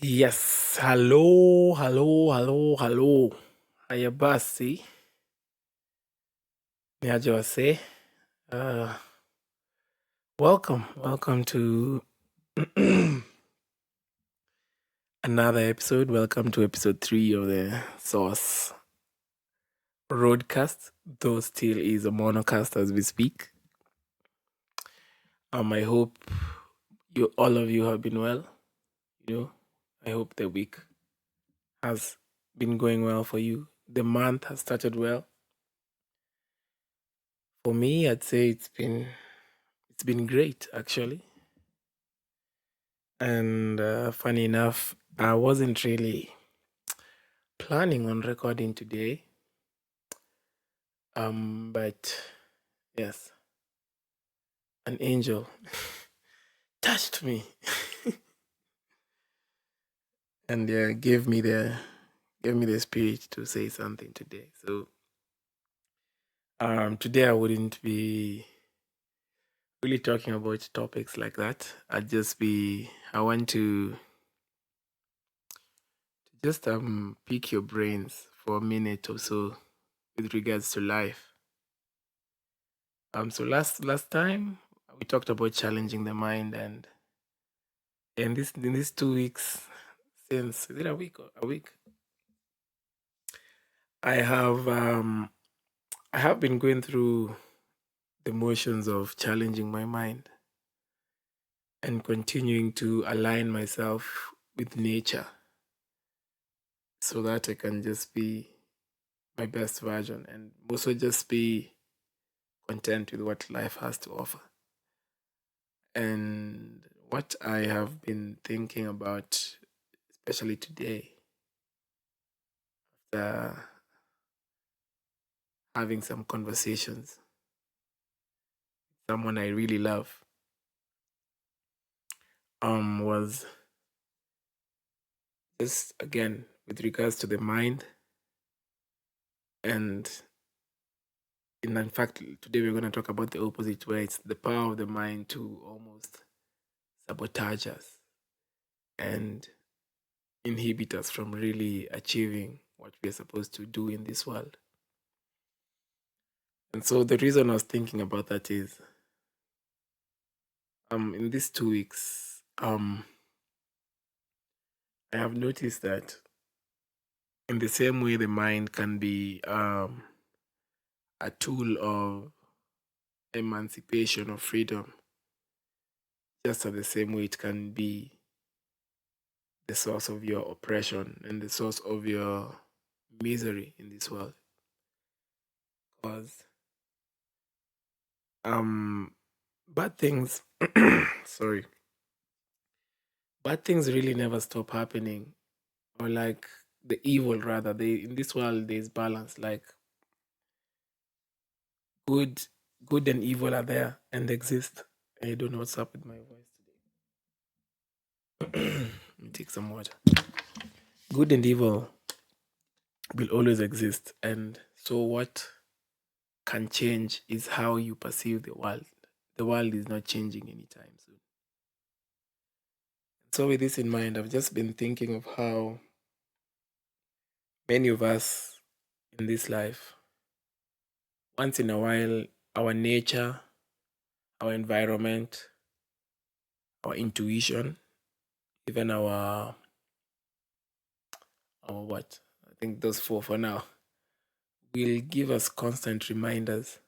Yes. Hello, hello, hello, hello. Haya basi, niaje wasee. Uh, welcome to another episode. Welcome to episode 3 of the Source Roadcast, though still is a monocast as we speak. I hope all of you have been well. I hope the week has been going well for you. The month has started well. For me, I'd say it's been great actually. And funny enough, I wasn't really planning on recording today. But yes, an angel touched me and gave me the spirit to say something today. So today I wouldn't be really talking about topics like that. I want to just pick your brains for a minute or so with regards to life. So last time we talked about challenging the mind, and in these 2 weeks, since is it a week or a week, I have um I have been going through the motions of challenging my mind and continuing to align myself with nature so that I can just be my best version and also just be content with what life has to offer. And what I have been thinking about, especially today, uh, having some conversations with someone I really love, was just again with regards to the mind. And in fact, today we're going to talk about the opposite, where it's the power of the mind to almost sabotage us and inhibit us from really achieving what we are supposed to do in this world. And so the reason I was thinking about that is, in these 2 weeks, I have noticed that in the same way the mind can be a tool of emancipation or freedom, just at the same way it can be the source of your oppression and the source of your misery in this world. Because um bad things sorry, bad things really never stop happening. Or like the evil, rather, they in this world there's balance. Like good good and evil are there and exist. I don't know what's up with my voice today. Let me take some water. Good and evil will always exist, and so what can change is how you perceive the world. The world is not changing anytime soon. So with this in mind, I've just been thinking of how many of us in this life, once in a while, our nature, our environment, our intuition, even our what? I think those four for now will give us constant reminders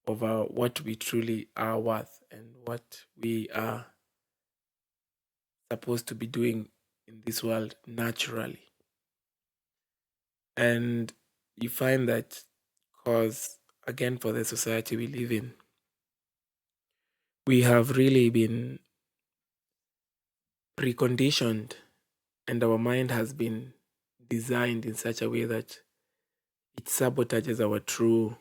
of what we truly are worth and what we are supposed to be doing in this world naturally. And you find that, because again, for the society we live in, we have really been preconditioned, and our mind has been designed in such a way that it sabotages our true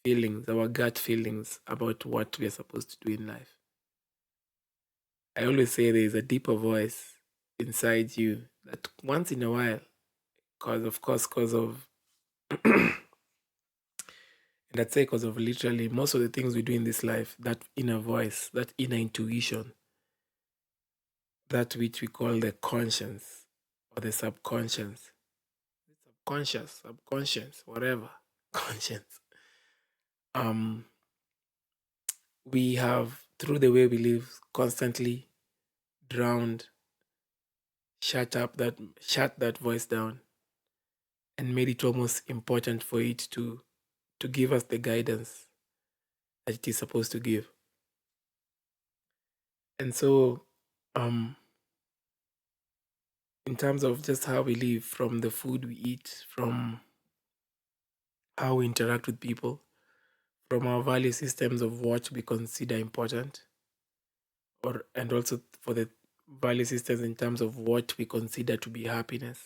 feelings, our gut feelings about what we are supposed to do in life. I always say there is a deeper voice inside you that once in a while, because of, and I'd say because of literally most of the things we do in this life, that inner voice, that inner intuition that which we call the conscience or the subconscious. Subconscious, whatever. Conscience. Um, we have, through the way we live, constantly drowned, shut that voice down, and made it almost important for it to give us the guidance that it is supposed to give. And so, um, in terms of just how we live, from the food we eat, from how we interact with people, from our value systems of what we consider important, or and also for the value systems in terms of what we consider to be happiness,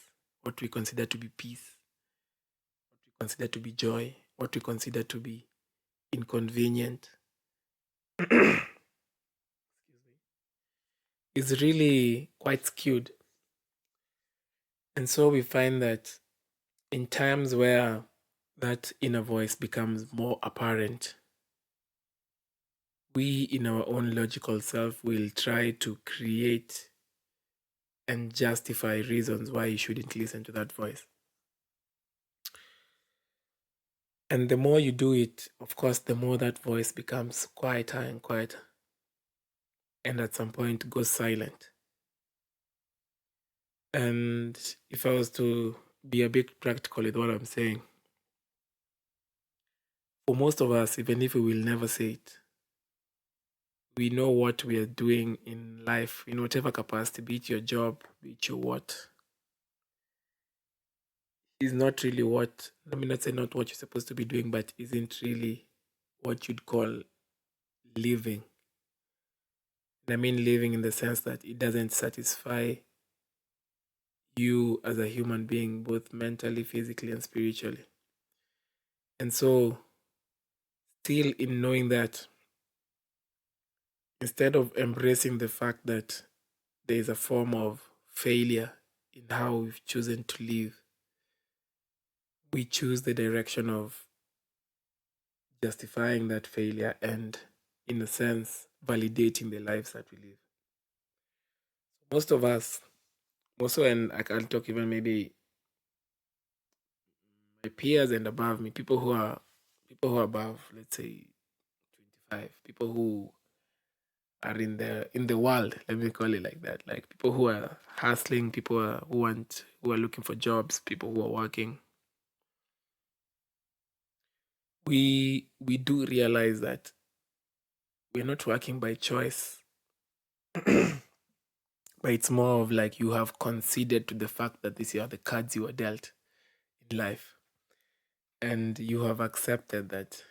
what we consider to be peace, what we consider to be joy, what we consider to be inconvenient, is really quite skewed. And so we find that in times where that inner voice becomes more apparent, we in our own logical self will try to create and justify reasons why you shouldn't listen to that voice. And the more you do it, of course, the more that voice becomes quieter and quieter, and at some point goes silent. And if I was to be a bit practical with what I'm saying, for most of us, even if we will never say it, we know what we are doing in life in whatever capacity, be it your job, be it your what, is not really what, let me not say not what you're supposed to be doing, but isn't really what you'd call living. And I mean living in the sense that it doesn't satisfy you as a human being, both mentally, physically, and spiritually. And so, still in knowing that, instead of embracing the fact that there is a form of failure in how we've chosen to live, we choose the direction of justifying that failure and, in a sense, validating the lives that we live. Most of us, also, and I can talk even maybe my peers and above me, people who are above, let's say 25, people who are in the world, let me call it like that, like people who are hustling, people who are looking for jobs, people who are working. We do realize that we're not working by choice, but it's more of like you have conceded to the fact that these are the cards you were dealt in life, and you have accepted that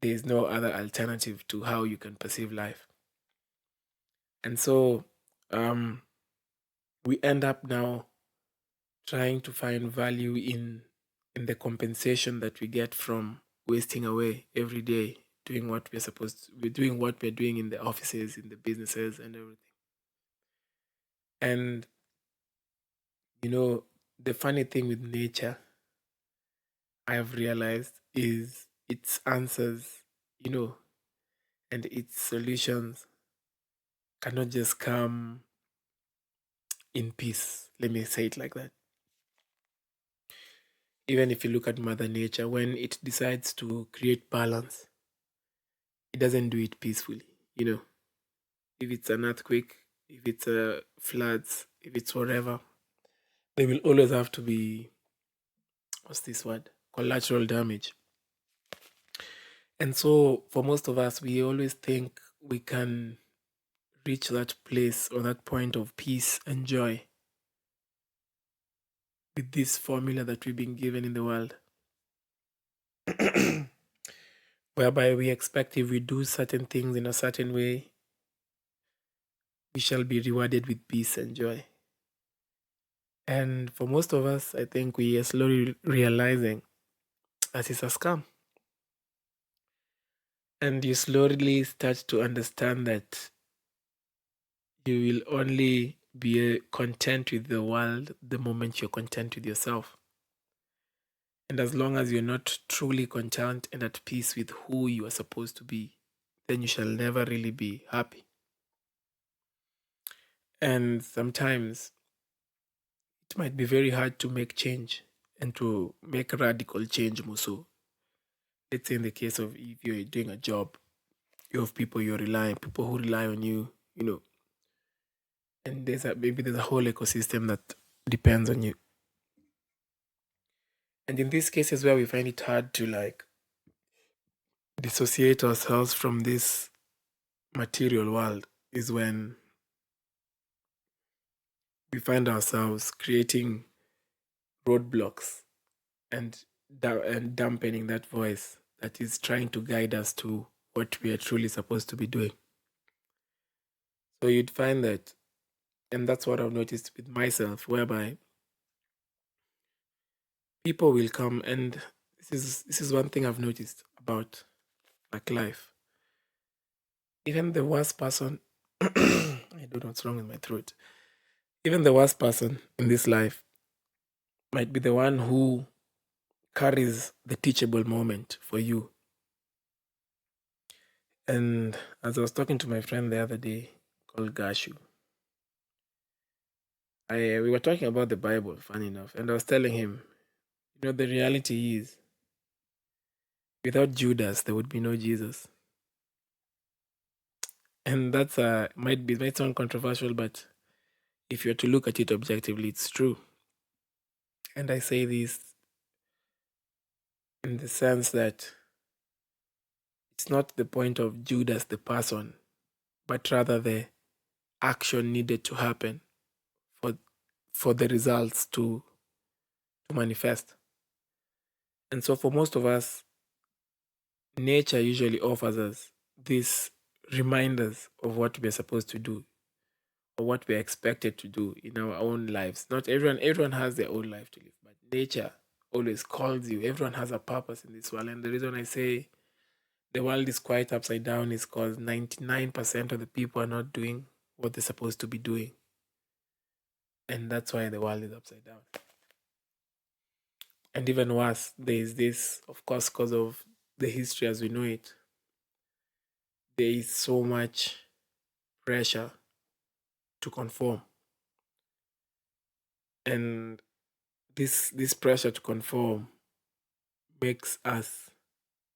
there is no other alternative to how you can perceive life. And so um, we end up now trying to find value in the compensation that we get from wasting away every day doing what we're doing, what we're doing in the offices, in the businesses, and everything. And you know, the funny thing with nature, I have realized, is its answers, you know, and its solutions cannot just come in peace. Let me say it like that. Even if you look at Mother Nature, when it decides to create balance, it doesn't do it peacefully. You know, if it's an earthquake, if it's a floods, if it's whatever, there will always have to be, what's this word? Collateral damage. And so for most of us, we always think we can reach that place or that point of peace and joy with this formula that we've been given in the world. Whereby we expect if we do certain things in a certain way, we shall be rewarded with peace and joy. And for most of us, I think we are slowly realizing that it's a scam. And you slowly start to understand that you will only be content with the world the moment you're content with yourself. And as long as you're not truly content and at peace with who you are supposed to be, then you shall never really be happy. And sometimes it might be very hard to make change and to make radical change, Muso. Let's say in the case of if you're doing a job, you have people who rely on you, and maybe there's a whole ecosystem that depends on you. And in these cases where we find it hard to like dissociate ourselves from this material world is when we find ourselves creating roadblocks and and dampening that voice that is trying to guide us to what we are truly supposed to be doing. So you'd find that, and that's what I've noticed with myself, whereby people will come, and this is one thing I've noticed about like life. Even the worst person, I don't know what's wrong with my throat. Even the worst person in this life might be the one who carries the teachable moment for you. And as I was talking to my friend the other day called Gashu, we were talking about the Bible, funny enough, and I was telling him, the reality is, without Judas, there would be no Jesus. And that's might sound controversial, but if you're to look at it objectively, it's true. And I say this in the sense that it's not the point of Judas the person, but rather the action needed to happen for for the results to manifest. And so for most of us, nature usually offers us these reminders of what we're supposed to do or what we're expected to do in our own lives. Not everyone has their own life to live, but nature always calls you. Everyone has a purpose in this world. And the reason I say the world is quite upside down is because 99% of the people are not doing what they're supposed to be doing. And that's why the world is upside down. And even worse, there is this, of course, because of the history as we know it, there is so much pressure to conform. And this pressure to conform makes us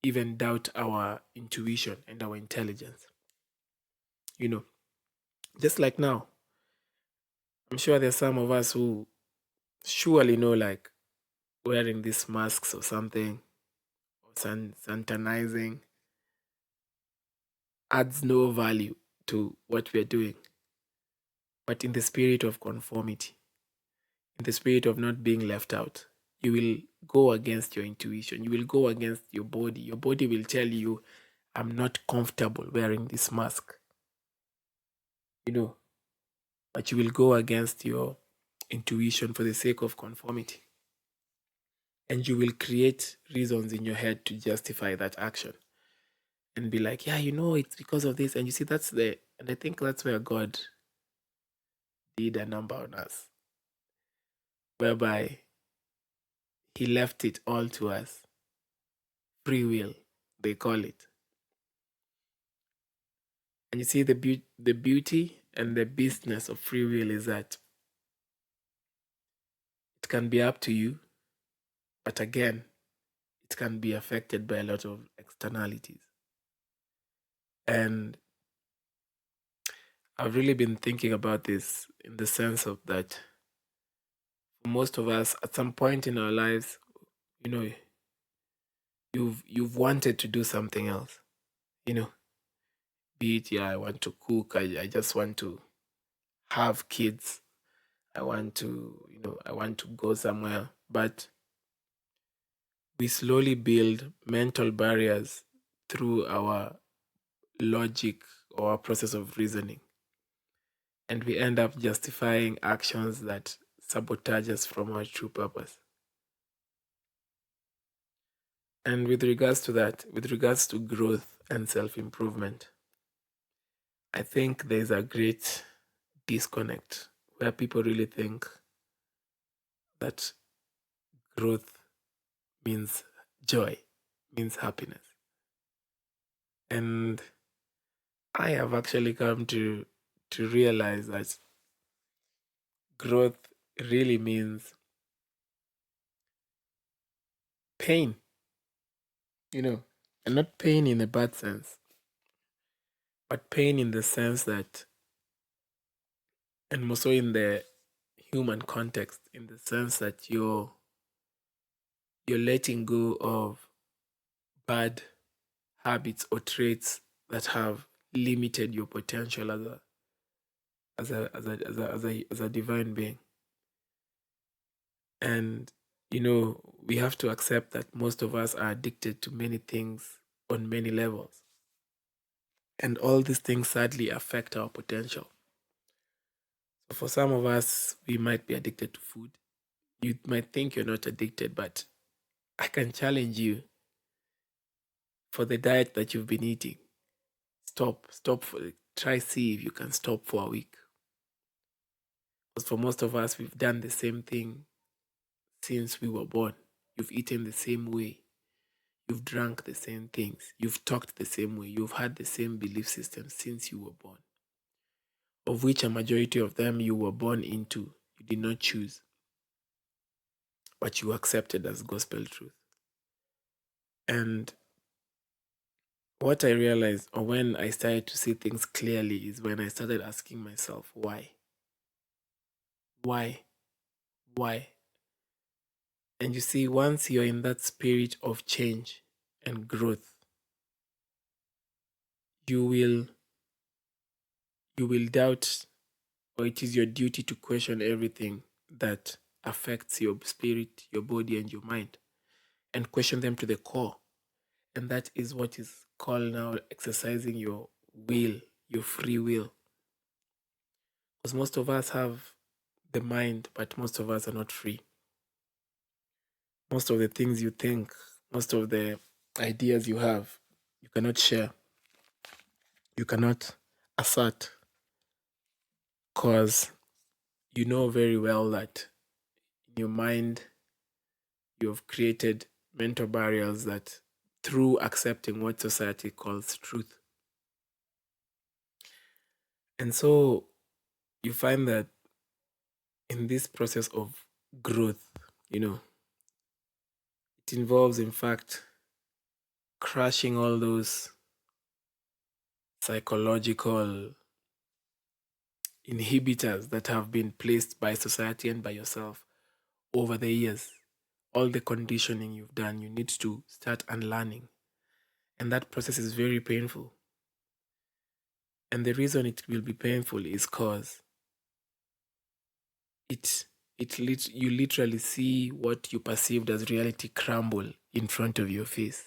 even doubt our intuition and our intelligence. You know, just like now, I'm sure there's some of us who surely know like wearing these masks or something or sanitizing adds no value to what we're doing. But in the spirit of conformity, in the spirit of not being left out, you will go against your intuition. You will go against your body. Your body will tell you, I'm not comfortable wearing this mask, you know, but you will go against your intuition for the sake of conformity. And you will create reasons in your head to justify that action and be like, yeah, it's because of this. And you see, and I think that's where God did a number on us, whereby He left it all to us. Free will, they call it. And you see, the beauty and the business of free will is that it can be up to you, but again, it can be affected by a lot of externalities. And I've really been thinking about this in the sense of that for most of us, at some point in our lives, you know, you've wanted to do something else. You know, be it, yeah, I want to cook, I just want to have kids, I want to go somewhere. But we slowly build mental barriers through our logic or our process of reasoning. And we end up justifying actions that sabotage us from our true purpose. And with regards to that, with regards to growth and self improvement, I think there's a great disconnect where people really think that growth means joy, means happiness. And I have actually come to realize that growth really means pain, you know, and not pain in a bad sense, but pain in the sense that, and more so in the human context, in the sense that you're letting go of bad habits or traits that have limited your potential as a divine being. And we have to accept that most of us are addicted to many things on many levels. And all these things sadly affect our potential. So for some of us, we might be addicted to food. You might think you're not addicted, but I can challenge you for the diet that you've been eating. Try see if you can stop for a week. Because for most of us, we've done the same thing since we were born. You've eaten the same way. You've drank the same things. You've talked the same way. You've had the same belief system since you were born, of which a majority of them you were born into. You did not choose, but you accepted as gospel truth. And what I realized, or when I started to see things clearly, is when I started asking myself, why? Why? Why? And you see, once you're in that spirit of change and growth, you will doubt, or it is your duty to question everything that affects your spirit, your body, and your mind, and question them to the core. And that is what is called now exercising your will, your free will. Because most of us have the mind, but most of us are not free. Most of the things you think, most of the ideas you have, you cannot share, you cannot assert, because you know very well that in your mind you have created mental barriers that through accepting what society calls truth. And so you find that in this process of growth, you know, it involves, in fact, crushing all those psychological inhibitors that have been placed by society and by yourself over the years. All the conditioning you've done, you need to start unlearning. And that process is very painful. And the reason it will be painful is because you literally see what you perceived as reality crumble in front of your face.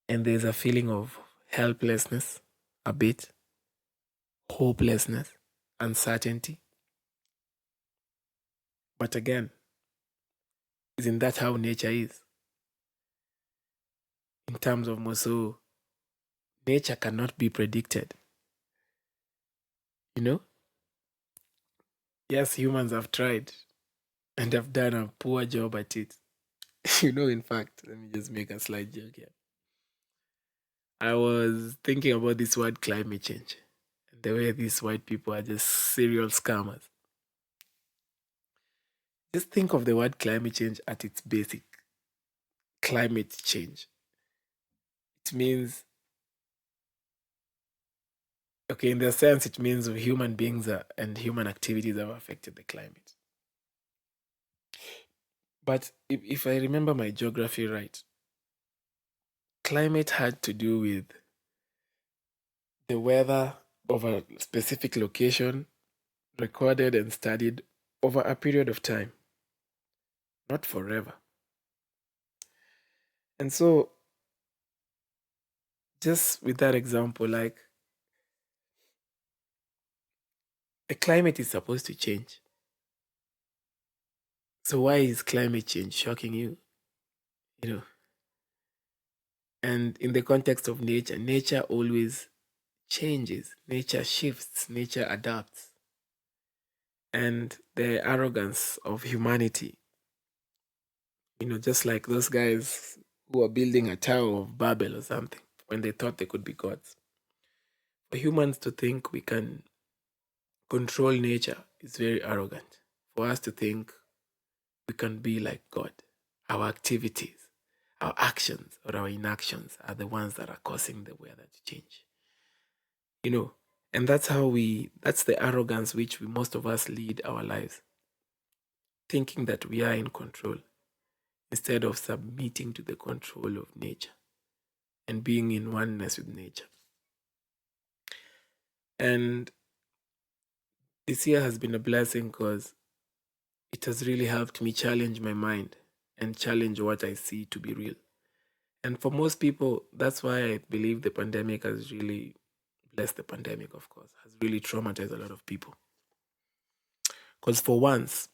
And there's a feeling of helplessness, a bit, hopelessness, uncertainty. But again, isn't that how nature is? In terms of more so, nature cannot be predicted. You know? Yes, humans have tried and have done a poor job at it. In fact, let me just make a slight joke here. I was thinking about this word climate change and the way these white people are just serial scammers. Just think of the word climate change at its basic. Climate change. It means, okay, in the sense, it means human beings and human activities have affected the climate. But if I remember my geography right, climate had to do with the weather of a specific location recorded and studied over a period of time, not forever. And so, just with that example, like the climate is supposed to change. So, why is climate change shocking you? You know, and in the context of nature, nature always changes, nature shifts, nature adapts. And the arrogance of humanity, just like those guys who are building a tower of Babel or something when they thought they could be gods. For humans to think we can control nature is very arrogant. For us to think we can be like God, our activities, our actions, or our inactions are the ones that are causing the weather to change. You know, and that's the arrogance which most of us lead our lives, thinking that we are in control instead of submitting to the control of nature and being in oneness with nature. And this year has been a blessing because it has really helped me challenge my mind and challenge what I see to be real. And for most people, that's why I believe the pandemic has really, blessed the pandemic, of course, has really traumatized a lot of people. Because for once,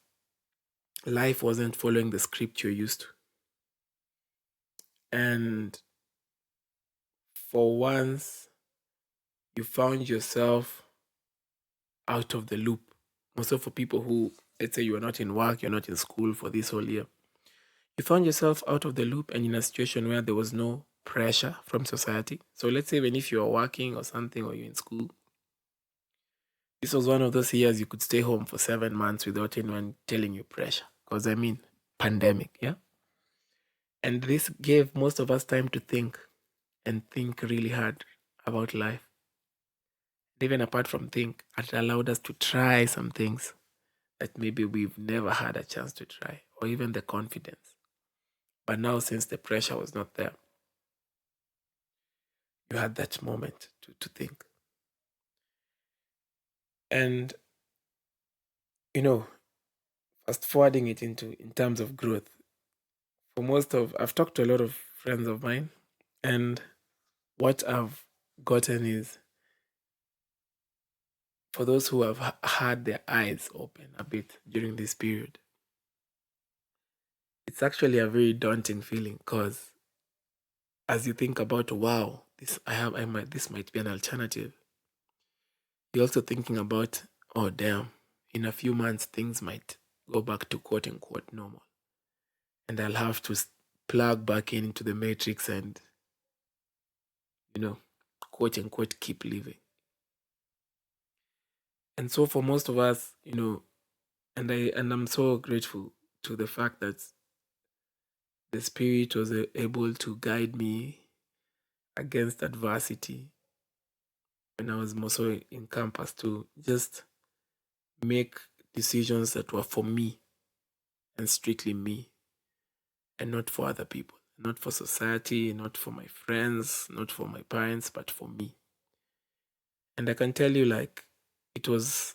life wasn't following the script you're used to. And for once, you found yourself out of the loop. Also, for people who, let's say, you are not in work, you're not in school for this whole year, you found yourself out of the loop and in a situation where there was no pressure from society. So, let's say, even if you are working or something or you're in school, this was one of those years you could stay home for 7 months without anyone telling you pressure. Because, I mean, pandemic, yeah? And this gave most of us time to think and think really hard about life. Even apart from think, it allowed us to try some things that maybe we've never had a chance to try, or even the confidence. But now, since the pressure was not there, you had that moment to think. And, you know, fast forwarding it in terms of growth, I've talked to a lot of friends of mine, and what I've gotten is for those who have had their eyes open a bit during this period, it's actually a very daunting feeling because as you think about, wow, this might be an alternative, you're also thinking about, oh damn, in a few months things might go back to quote unquote normal, and I'll have to plug back into the matrix and, you know, quote unquote keep living. And so for most of us, I'm so grateful to the fact that the spirit was able to guide me against adversity when I was more so in campus to just make decisions that were for me and strictly me and not for other people, not for society, not for my friends, not for my parents, but for me. And I can tell you, like, it was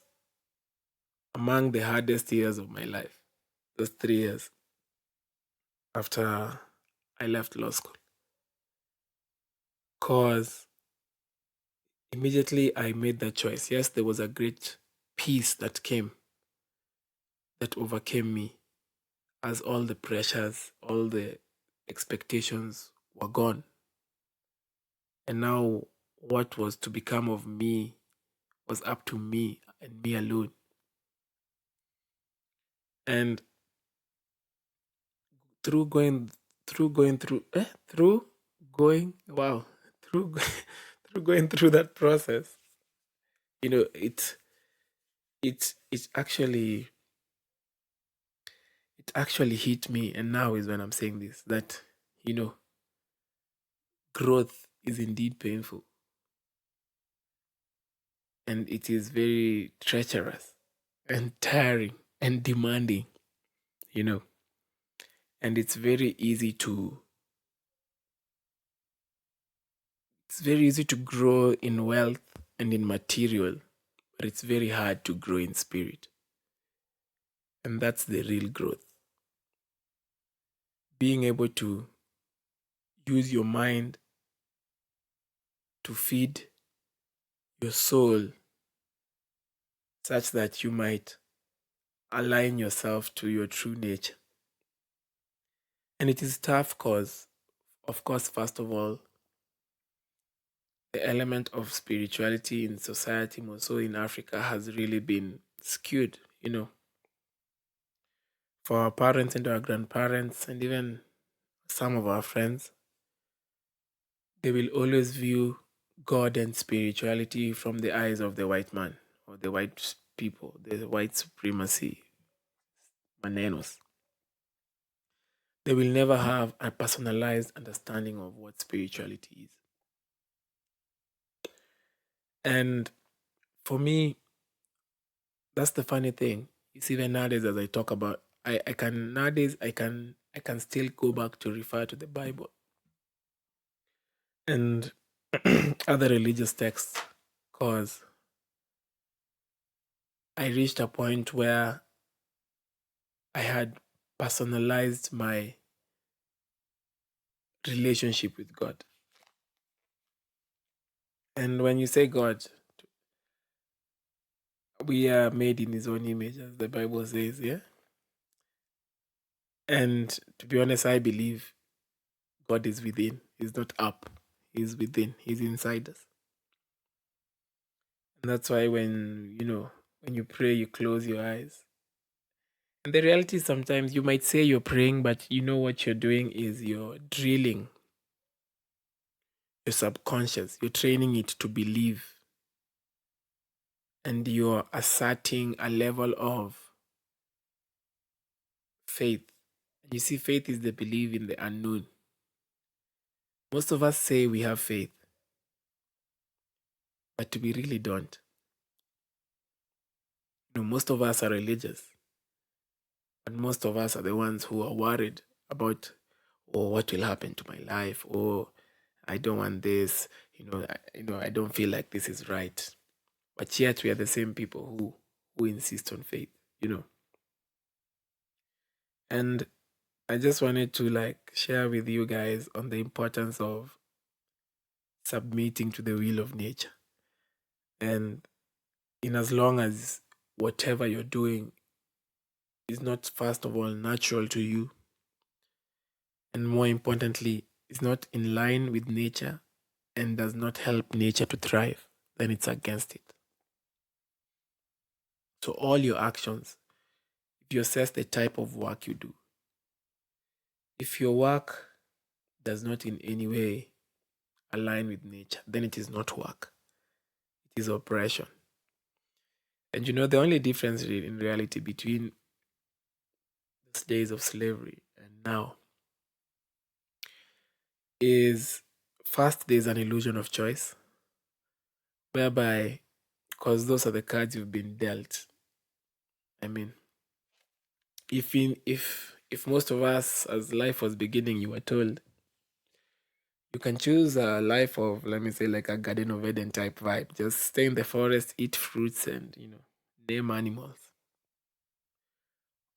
among the hardest years of my life, those 3 years after I left law school. Because immediately I made that choice. Yes, there was a great peace that came, that overcame me as all the pressures, all the expectations were gone. And now what was to become of me was up to me and me alone. And through going through going through through going wow through through going through that process, you know, it actually hit me, and now is when I'm saying this, that, you know, growth is indeed painful and it is very treacherous and tiring and demanding, you know. And it's very easy to grow in wealth and in material, but it's very hard to grow in spirit. And that's the real growth. Being able to use your mind to feed your soul such that you might align yourself to your true nature. And it is tough because, of course, first of all, the element of spirituality in society, more so in Africa, has really been skewed, you know. For our parents and our grandparents, and even some of our friends, they will always view God and spirituality from the eyes of the white man or the white people, the white supremacy manenos, they will never have a personalized understanding of what spirituality is. And for me, that's the funny thing. It's even nowadays as I talk about, I can nowadays I can still go back to refer to the Bible and other religious texts because I reached a point where I had personalized my relationship with God. And when you say God, we are made in his own image, as the Bible says, yeah? And to be honest, I believe God is within. He's not up. He's within. He's inside us. And that's why when you pray, you close your eyes. And the reality is sometimes you might say you're praying, but you know what you're doing is you're drilling your subconscious. You're training it to believe. And you're asserting a level of faith. And you see, faith is the belief in the unknown. Most of us say we have faith, but we really don't. Most of us are religious, but most of us are the ones who are worried about, oh, what will happen to my life, or I don't want this, I don't feel like this is right. But yet we are the same people who insist on faith, you know. And I just wanted to share with you guys on the importance of submitting to the will of nature. And in as long as whatever you're doing is not, first of all, natural to you, and more importantly, is not in line with nature and does not help nature to thrive, then it's against it. So, all your actions, if you assess the type of work you do, if your work does not in any way align with nature, then it is not work, it is oppression. And the only difference in reality between these days of slavery and now is, first, there's an illusion of choice, whereby, because those are the cards you've been dealt. I mean, if most of us, as life was beginning, you were told you can choose a life of, let me say, like a Garden of Eden type vibe, just stay in the forest, eat fruits, and name animals,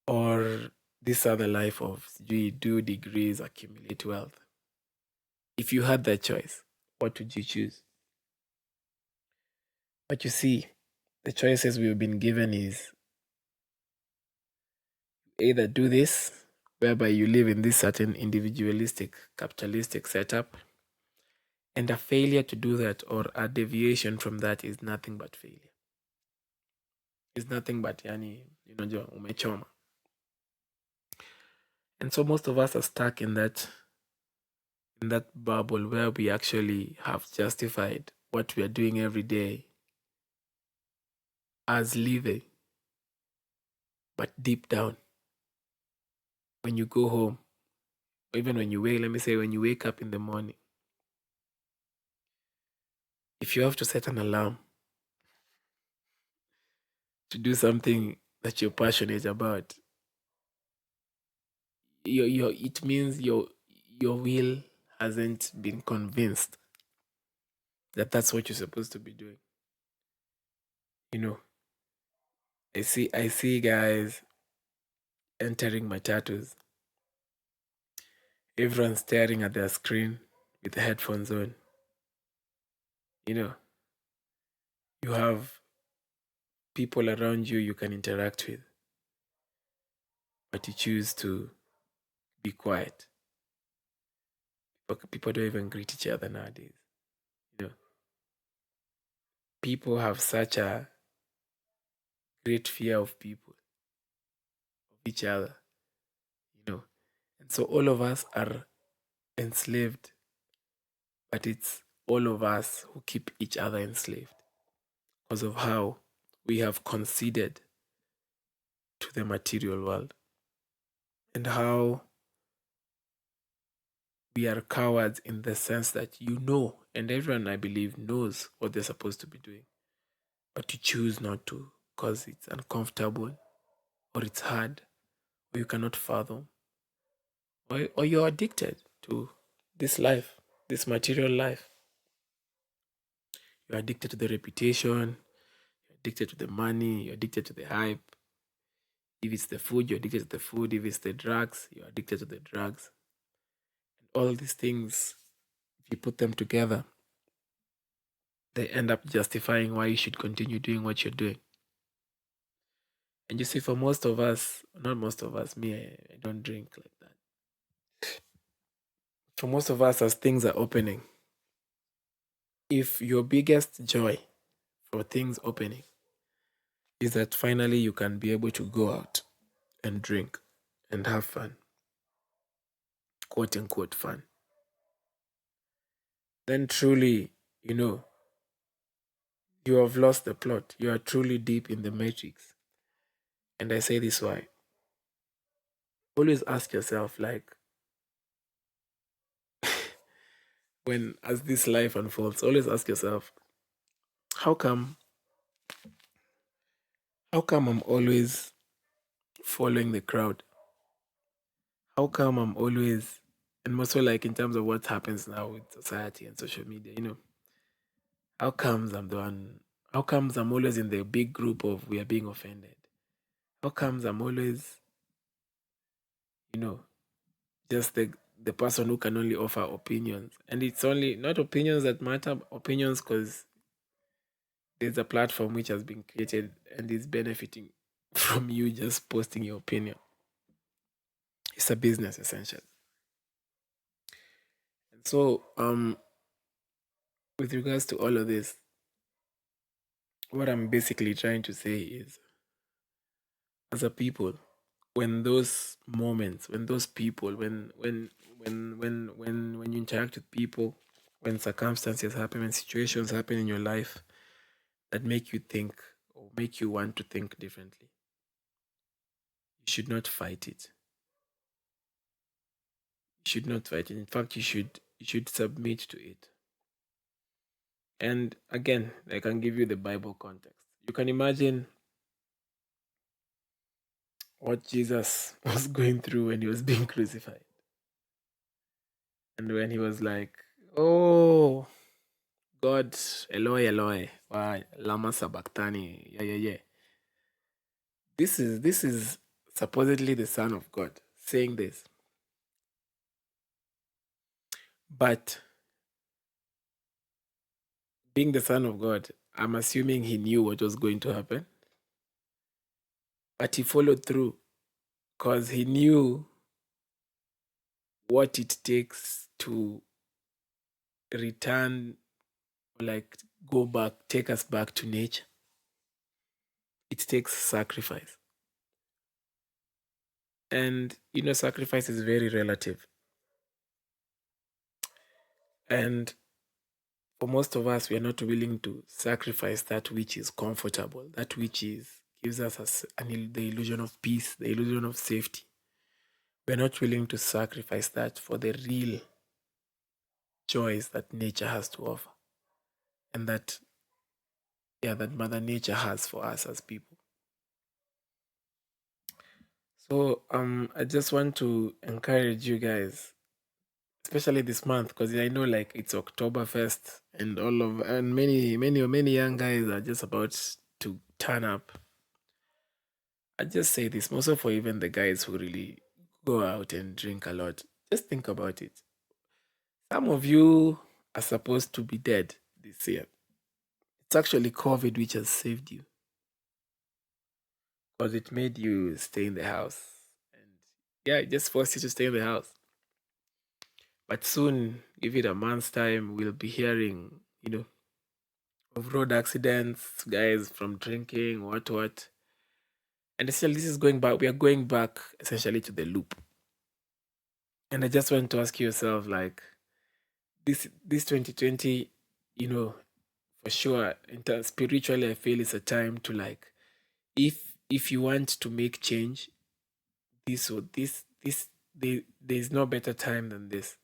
or this other life of do degrees, accumulate wealth. If you had that choice, what would you choose? But you see, the choices we've been given is either do this, whereby you live in this certain individualistic, capitalistic setup, and a failure to do that or a deviation from that is nothing but failure. It's nothing but umechoma. And so most of us are stuck in that bubble where we actually have justified what we are doing every day as living. But deep down, when you go home, or even when you wake, let me say, when you wake up in the morning, if you have to set an alarm to do something that you're passionate about, it means your will hasn't been convinced that that's what you're supposed to be doing. You know, I see guys entering matatus. Everyone's staring at their screen with the headphones on. You know, you have people around you can interact with, but you choose to be quiet. People don't even greet each other nowadays. You know, people have such a great fear of people, of each other. You know, and so all of us are enslaved, but it's all of us who keep each other enslaved because of how we have conceded to the material world, and how we are cowards in the sense that and everyone I believe knows what they're supposed to be doing, but you choose not to because it's uncomfortable or it's hard or you cannot fathom, or you're addicted to this life, this material life. You're addicted to the reputation, you're addicted to the money, you're addicted to the hype. If it's the food, you're addicted to the food. If it's the drugs, you're addicted to the drugs. And all these things, if you put them together, they end up justifying why you should continue doing what you're doing. And you see, for most of us, not most of us, me, I don't drink like that. For most of us, as things are opening, if your biggest joy for things opening is that finally you can be able to go out and drink and have fun, quote unquote fun, then truly, you know, you have lost the plot. You are truly deep in the matrix. And I say this why. Always ask yourself, like, when as this life unfolds, always ask yourself, how come I'm always following the crowd? How come I'm always, and more so like in terms of what happens now with society and social media, how comes I'm the one, how comes I'm always in the big group of we are being offended? How comes I'm always, you know, just the person who can only offer opinions? And it's only not opinions that matter, opinions because there's a platform which has been created and is benefiting from you just posting your opinion. It's a business essentially. And so, with regards to all of this, what I'm basically trying to say is, as a people, when those moments, when those people, when you interact with people, when circumstances happen, when situations happen in your life that make you think or make you want to think differently, you should not fight it. You should not fight it. In fact, you should submit to it. And again, I can give you the Bible context. You can imagine what Jesus was going through when he was being crucified. And when he was like, "Oh God, Eloi, Eloi, why lama sabachthani?" Yeah, yeah, yeah. This is supposedly the Son of God saying this, but being the Son of God, I'm assuming he knew what was going to happen, but he followed through because he knew what it takes to return, like go back, take us back to nature. It takes sacrifice. And sacrifice is very relative. And for most of us, we are not willing to sacrifice that which is comfortable, that which gives us the illusion of peace, the illusion of safety. We're not willing to sacrifice that for the real joys that nature has to offer, and that Mother Nature has for us as people. So I just want to encourage you guys, especially this month, because I know like it's Oktoberfest and many young guys are just about to turn up. I just say this also for even the guys who really go out and drink a lot. Just think about it. Some of you are supposed to be dead this year. It's actually COVID which has saved you because it made you stay in the house. And yeah, it just forced you to stay in the house. But soon, give it a month's time, we'll be hearing, of road accidents, guys from drinking, what. And essentially, this is going back, we are going back essentially to the loop. And I just want to ask yourself, like, this 2020, you know, for sure. Spiritually, I feel it's a time to like, if you want to make change, this or this, there's no better time than this.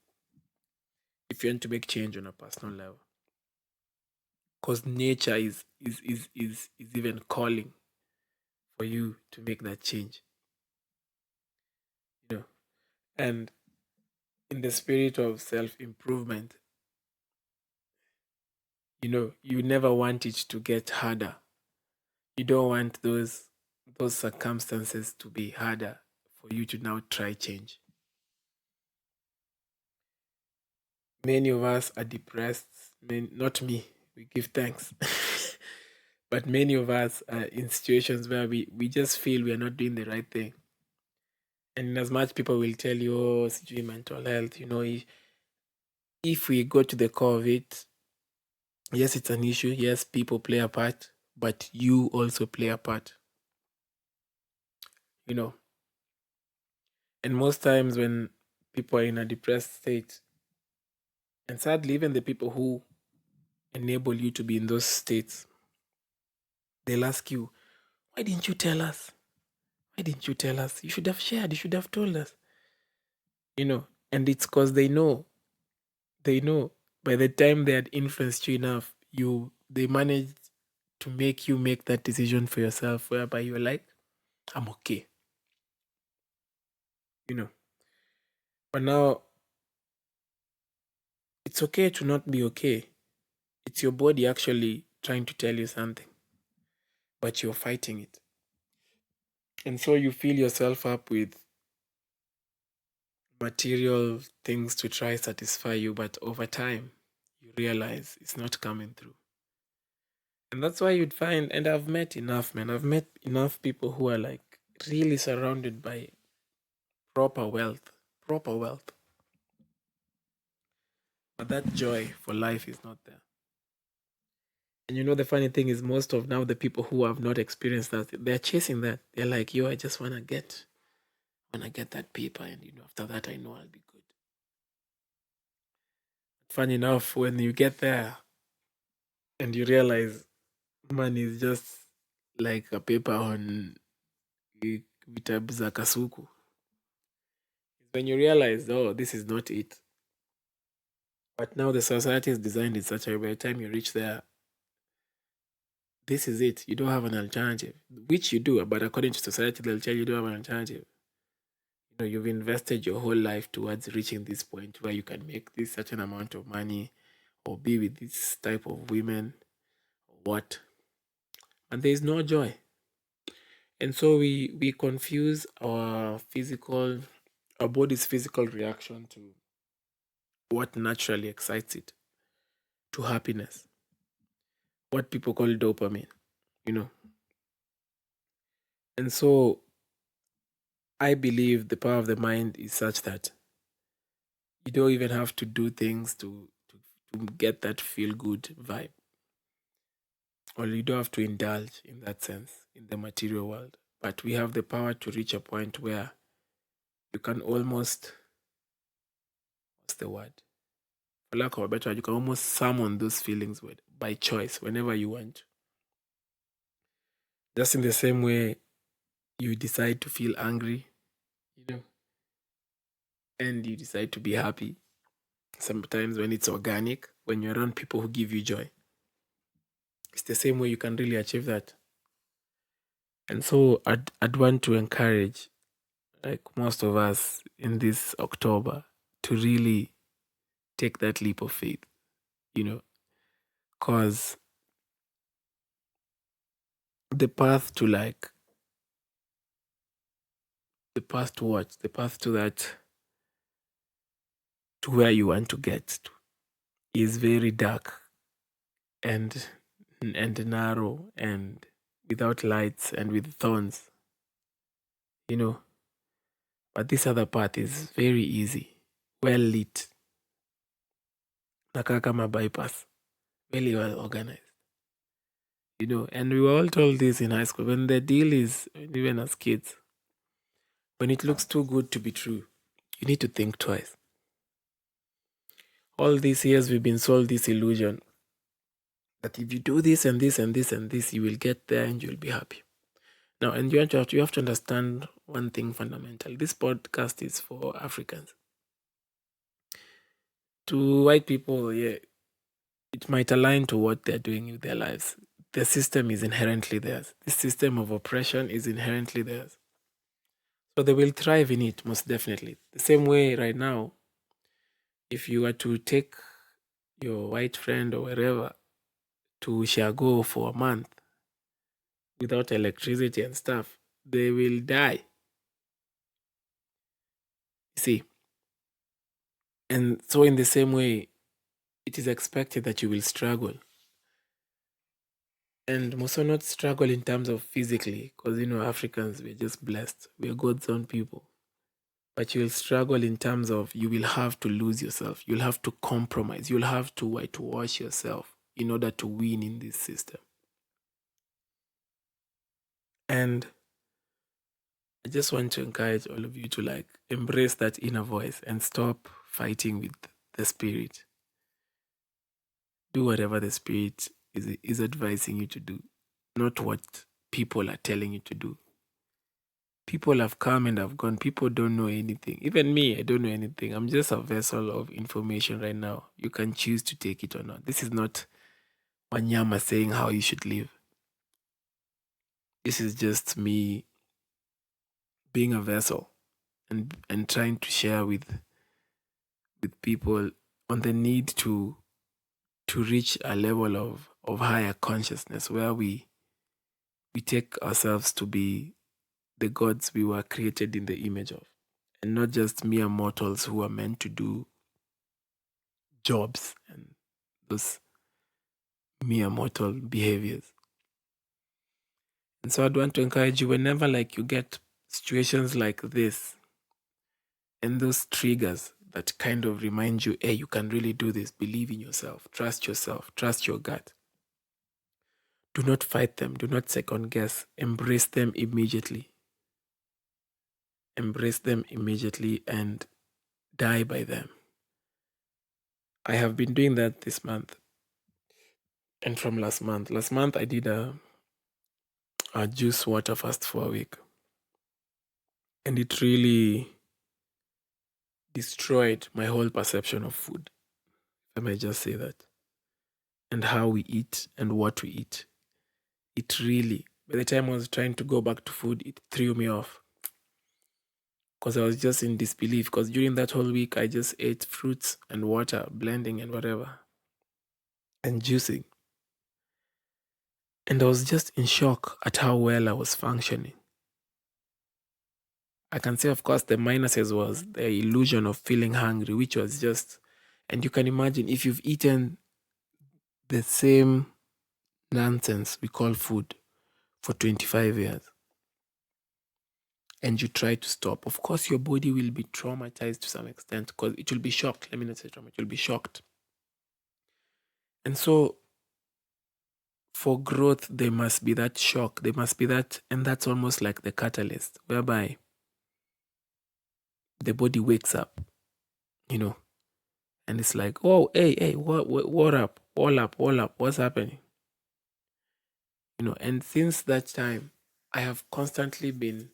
If you want to make change on a personal level, because nature is even calling for you to make that change. You know, and in the spirit of self improvement, you never want it to get harder. You don't want those circumstances to be harder for you to now try change. Many of us are depressed. Not me. We give thanks. But many of us are in situations where we just feel we are not doing the right thing. And in as much people will tell you, oh, sijui mental health, if we go to the core of it, yes, it's an issue. Yes, people play a part, but you also play a part, you know. And most times when people are in a depressed state, and sadly, even the people who enable you to be in those states, they'll ask you, why didn't you tell us? Why didn't you tell us? You should have shared, you should have told us, you know. And it's because they know by the time they had influenced you enough, they managed to make you make that decision for yourself, whereby you're like, I'm okay, you know. But now it's okay to not be okay. It's your body actually trying to tell you something, but you're fighting it. And so you fill yourself up with material things to try satisfy you, but over time you realize it's not coming through. And that's why you'd find, and I've met enough, man. I've met enough people who are like really surrounded by proper wealth, proper wealth. But that joy for life is not there. And the funny thing is, most of now the people who have not experienced that, they're chasing that. They're like, yo, I just wanna get that paper, and after that I know I'll be good. Funny enough, when you get there and you realize money is just like a paper on vitabu za kasuku, when you realize, oh, this is not it. But now the society is designed in such a way, by the time you reach there, this is it. You don't have an alternative, which you do, but according to society, they'll tell you don't have an alternative. You've invested your whole life towards reaching this point where you can make this certain amount of money or be with this type of women or what. And there's no joy. And so we confuse our body's physical reaction to what naturally excites it, to happiness, what people call dopamine, you know. And so I believe the power of the mind is such that you don't even have to do things to get that feel good vibe. Or you don't have to indulge in that sense in the material world. But we have the power to reach a point where you can almost, what's the word? For lack of a better word, you can almost summon those feelings by choice whenever you want. Just in the same way you decide to feel angry, you know, and you decide to be happy. Sometimes when it's organic, when you're around people who give you joy, it's the same way you can really achieve that. And so I'd want to encourage, like most of us in this October, to really take that leap of faith, you know, because the path to the path to what? The path to that, to where you want to get to, is very dark and narrow and without lights and with thorns, you know. But this other path is very easy, well lit, nakaa kama bypass, very well organized, And we were all told this in high school. When the deal is, even as kids, when it looks too good to be true, you need to think twice. All these years we've been sold this illusion that if you do this and this and this and this, you will get there and you'll be happy. Now, and you have to understand one thing fundamental. This podcast is for Africans. To white people, yeah, it might align to what they're doing with their lives. The system is inherently theirs. The system of oppression is inherently theirs. So they will thrive in it, most definitely. The same way right now, if you were to take your white friend or wherever to Shago for a month without electricity and stuff, they will die. You see? And so, in the same way, it is expected that you will struggle. And also not struggle in terms of physically, because Africans, we're just blessed. We're God's own people. But you'll struggle in terms of you will have to lose yourself. You'll have to compromise. You'll have to whitewash yourself in order to win in this system. And I just want to encourage all of you to embrace that inner voice and stop fighting with the spirit. Do whatever the spirit is advising you to do, not what people are telling you to do. People have come and have gone. People don't know anything. Even me, I don't know anything. I'm just a vessel of information right now. You can choose to take it or not. This is not Wanyama saying how you should live. This is just me being a vessel and trying to share with people on the need to reach a level of higher consciousness where we take ourselves to be the gods we were created in the image of, and not just mere mortals who are meant to do jobs and those mere mortal behaviors. And so I'd want to encourage you whenever you get situations like this and those triggers that kind of remind you, hey, you can really do this, believe in yourself, trust your gut. Do not fight them, do not second guess, embrace them immediately. Embrace them immediately and die by them. I have been doing that this month. And from last month I did a juice water fast for a week. And it really destroyed my whole perception of food. I may just say that. And how we eat and what we eat. It really, by the time I was trying to go back to food, it threw me off. Because I was just in disbelief. Because during that whole week, I just ate fruits and water, blending and whatever, and juicing. And I was just in shock at how well I was functioning. I can say, of course, the minuses was the illusion of feeling hungry, which was just, and you can imagine if you've eaten the same nonsense we call food for 25 years and you try to stop, of course, your body will be traumatized to some extent because it will be shocked. Let me not say trauma, it will be shocked. And so, for growth, there must be that shock. There must be that, and that's almost like the catalyst, whereby the body wakes up, and it's like, oh, hey, what up, all up, what's happening? And since that time, I have constantly been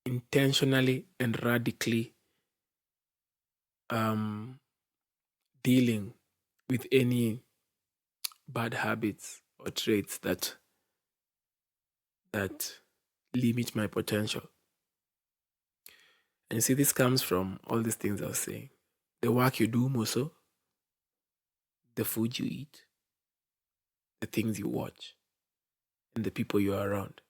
intentionally and radically dealing with any bad habits or traits that limit my potential. And you see, this comes from all these things I was saying. The work you do, Muso, the food you eat, the things you watch, and the people you are around.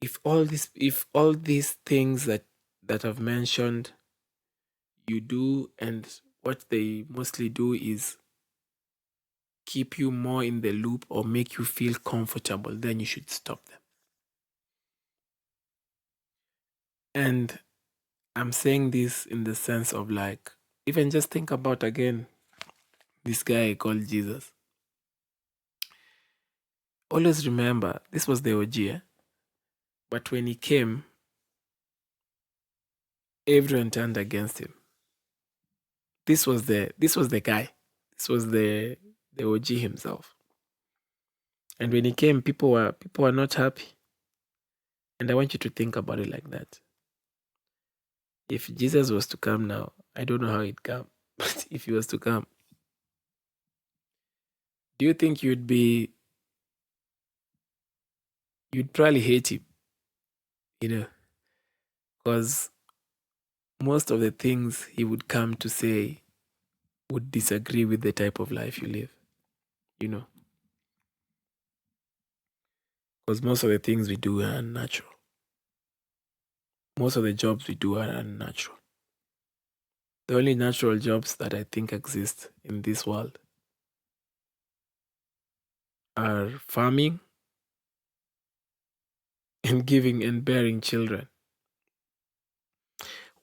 If all these things that I've mentioned you do, and what they mostly do is keep you more in the loop or make you feel comfortable, then you should stop them. And I'm saying this in the sense of even just think about again this guy called Jesus. Always remember, this was the OG, but when he came, everyone turned against him. This was the guy. This was the OG himself. And when he came, people were not happy. And I want you to think about it like that. If Jesus was to come now, I don't know how he'd come, but if he was to come, do you think you'd probably hate him, you know, because most of the things he would come to say would disagree with the type of life you live, you know, because most of the things we do are unnatural. Most of the jobs we do are unnatural. The only natural jobs that I think exist in this world are farming and giving and bearing children.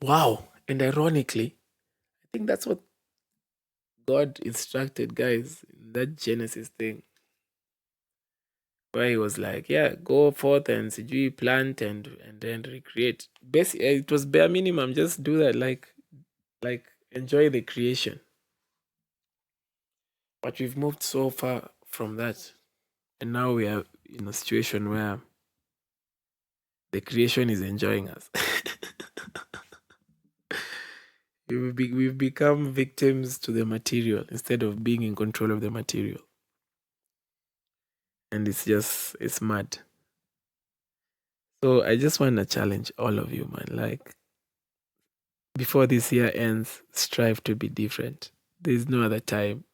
Wow. And ironically, I think that's what God instructed guys in that Genesis thing, where he was like, "Yeah, go forth and sijui plant and then recreate." Basically, it was bare minimum. Just do that, like enjoy the creation. But we've moved so far from that, and now we are in a situation where the creation is enjoying us. We've become victims to the material instead of being in control of the material, and it's mad. So I just want to challenge all of you, man. Like, before this year ends, strive to be different. There is no other time.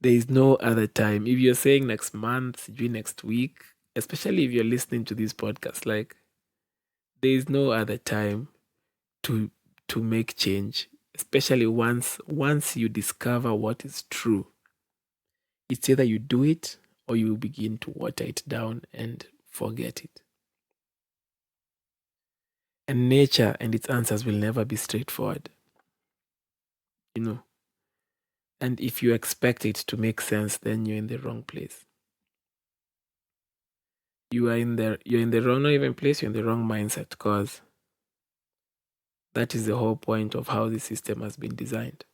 There is no other time. If you're saying next month, maybe next week, especially if you're listening to this podcast, like, there is no other time to make change. Especially once you discover what is true, it's either you do it or you begin to water it down and forget it. And nature and its answers will never be straightforward, you know. And if you expect it to make sense, then you're in the wrong place. You're in the wrong, not even place, you're in the wrong mindset, because that is the whole point of how the system has been designed,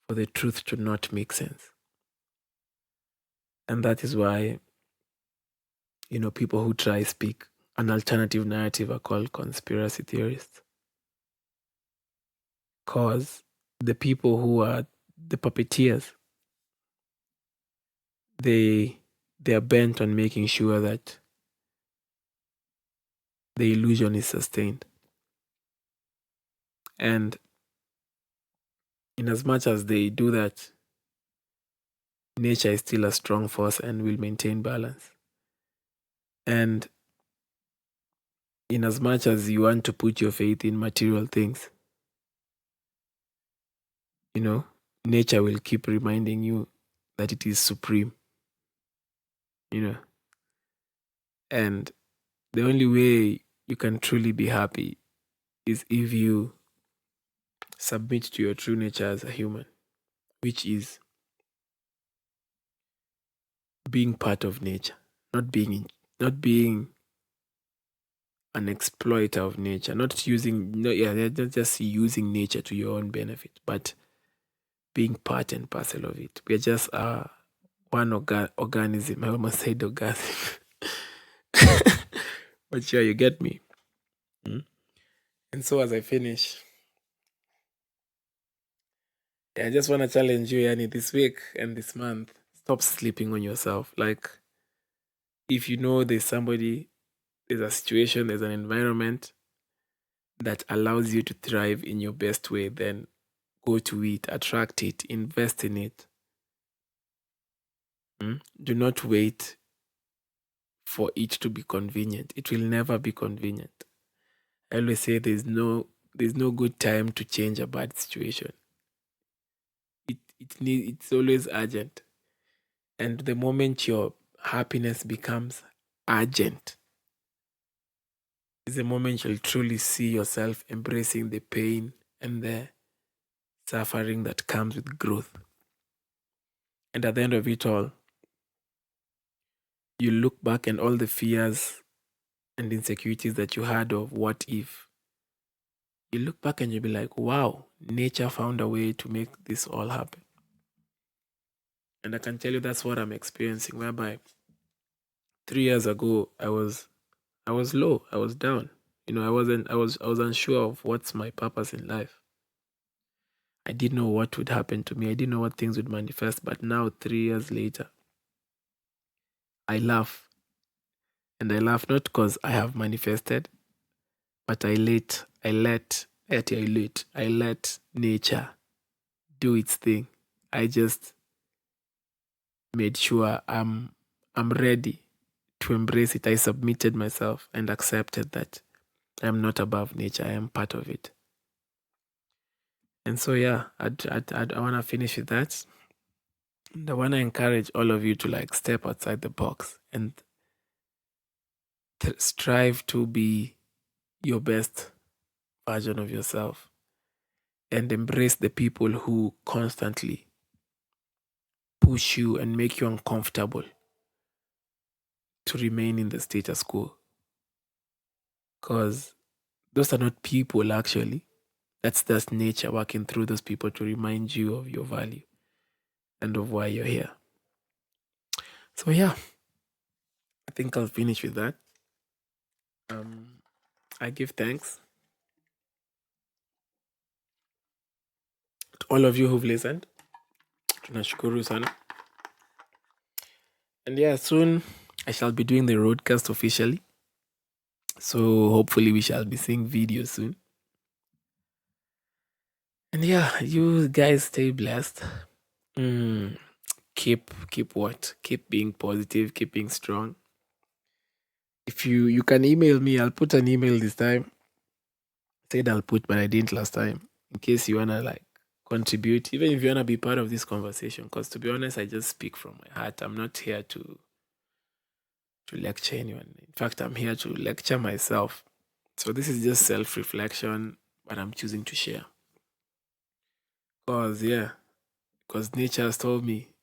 for the truth to not make sense. And that is why, people who try speak an alternative narrative are called conspiracy theorists. Because the people who are the puppeteers, they are bent on making sure that the illusion is sustained. And in as much as they do that, nature is still a strong force and will maintain balance. And in as much as you want to put your faith in material things, nature will keep reminding you that it is supreme, you know. And the only way you can truly be happy is if you submit to your true nature as a human, which is being part of nature, not being an exploiter of nature, not just using nature to your own benefit, but being part and parcel of it. We're just one organism. I almost said orgasm. But yeah, you get me. Mm. And so as I finish, I just want to challenge you, Yani, this week and this month, stop sleeping on yourself. Like, if you know there's a situation, there's an environment that allows you to thrive in your best way, then go to it, attract it, invest in it. Do not wait for it to be convenient. It will never be convenient. I always say there's no good time to change a bad situation. It's always urgent. And the moment your happiness becomes urgent is the moment you'll truly see yourself embracing the pain and the suffering that comes with growth. And at the end of it all, you look back and all the fears and insecurities that you had of what if, you look back and you'll be like, wow, nature found a way to make this all happen. And I can tell you that's what I'm experiencing, whereby 3 years ago I was low, I was down. I was unsure of what's my purpose in life. I didn't know what would happen to me. I didn't know what things would manifest. But now, 3 years later, I laugh. And I laugh not because I have manifested, but I let nature do its thing. I just made sure I'm ready to embrace it. I submitted myself and accepted that I'm not above nature. I am part of it. And so yeah, I want to finish with that. And I want to encourage all of you to like step outside the box and strive to be your best version of yourself and embrace the people who constantly push you and make you uncomfortable to remain in the status quo. Because those are not people, actually. That's just nature working through those people to remind you of your value and of why you're here. So, yeah, I think I'll finish with that. I give thanks to all of you who've listened. Tunashukuru sana. And yeah, soon I shall be doing the roadcast officially. So hopefully we shall be seeing videos soon. And yeah, you guys stay blessed. Mm, keep what? Keep being positive, keep being strong. If you can email me, I'll put an email this time. Said I'll put, but I didn't last time. In case you wanna like contribute, even if you wanna be part of this conversation. Because to be honest, I just speak from my heart. I'm not here to lecture anyone. In fact, I'm here to lecture myself. So this is just self-reflection, but I'm choosing to share. Because nature has told me,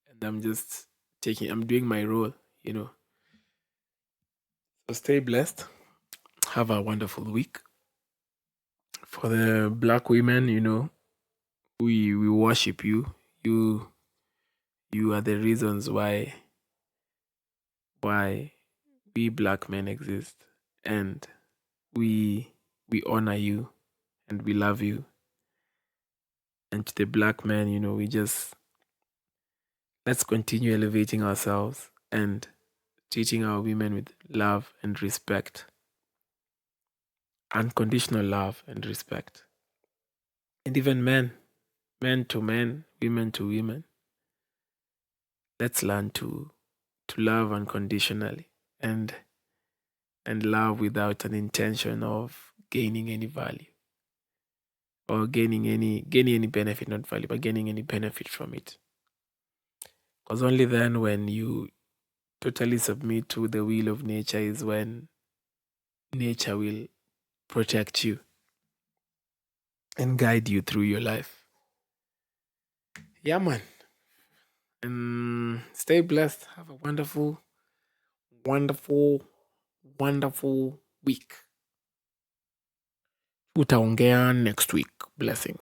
and I'm doing my role, you know. So stay blessed. Have a wonderful week. For the black women, we worship you. You are the reasons why we black men exist, and we honor you and we love you. And to the black men, we just let's continue elevating ourselves and treating our women with love and respect, unconditional love and respect. And even men to men, women to women, let's learn to love unconditionally and love without an intention of gaining any value or gaining any benefit, not value, but gaining any benefit from it. Because only then, when you totally submit to the will of nature, is when nature will protect you and guide you through your life. Yeah, man. And stay blessed. Have a wonderful, wonderful, wonderful week. Utaongea next week. Blessing.